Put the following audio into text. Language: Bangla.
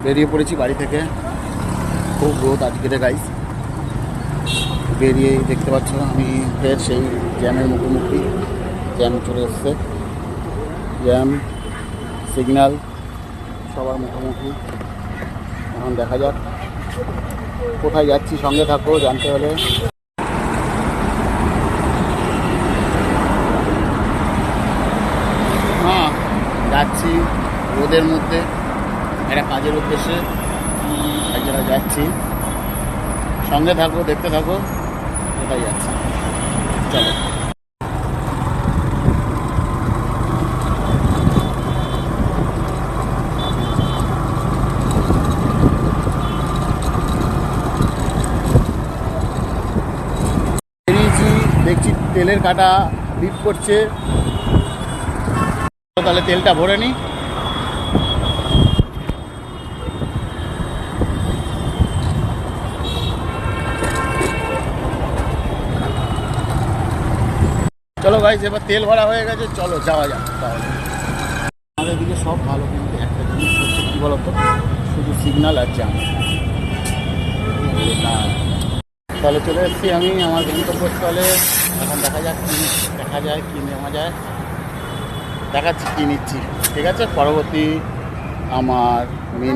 বেরিয়ে পড়েছি বাড়ি থেকে। খুব রোদ আজকের গাইস। বেরিয়ে দেখতে পাচ্ছ আমি ফের সেই জ্যামের মুখোমুখি। জ্যাম চলে এসছে, জ্যাম সিগন্যাল সবার মুখোমুখি। এখন দেখা যাক কোথায় যাচ্ছি, সঙ্গে থাকো জানতে হলে। হ্যাঁ, যাচ্ছি রোদের মধ্যে একটা কাজের উদ্দেশ্যে এক জায়গায় যাচ্ছি। সঙ্গে থাকো, দেখতে থাকো কোথায় যাচ্ছি। চলো। বেরিয়েছি, দেখছি তেলের কাটা বিপ করছে। তাহলে তেলটা ভরে নিই। চলো গাইস, এবার তেল ভরা হয়ে গেছে, চলো যাওয়া যাক। তাহলে আমাদের দিকে সব ভালো, কিন্তু একটা জিনিস হচ্ছে কী বলতো, শুধু সিগন্যাল আর জ্যাম। তাহলে চলে এসেছি আমি আমার গন্তব্যস্থলে। এখন দেখা যাক কী দেখা যায়, কী নেওয়া যায়, দেখাচ্ছি কী নিচ্ছি। ঠিক আছে, পরবর্তী আমার মেন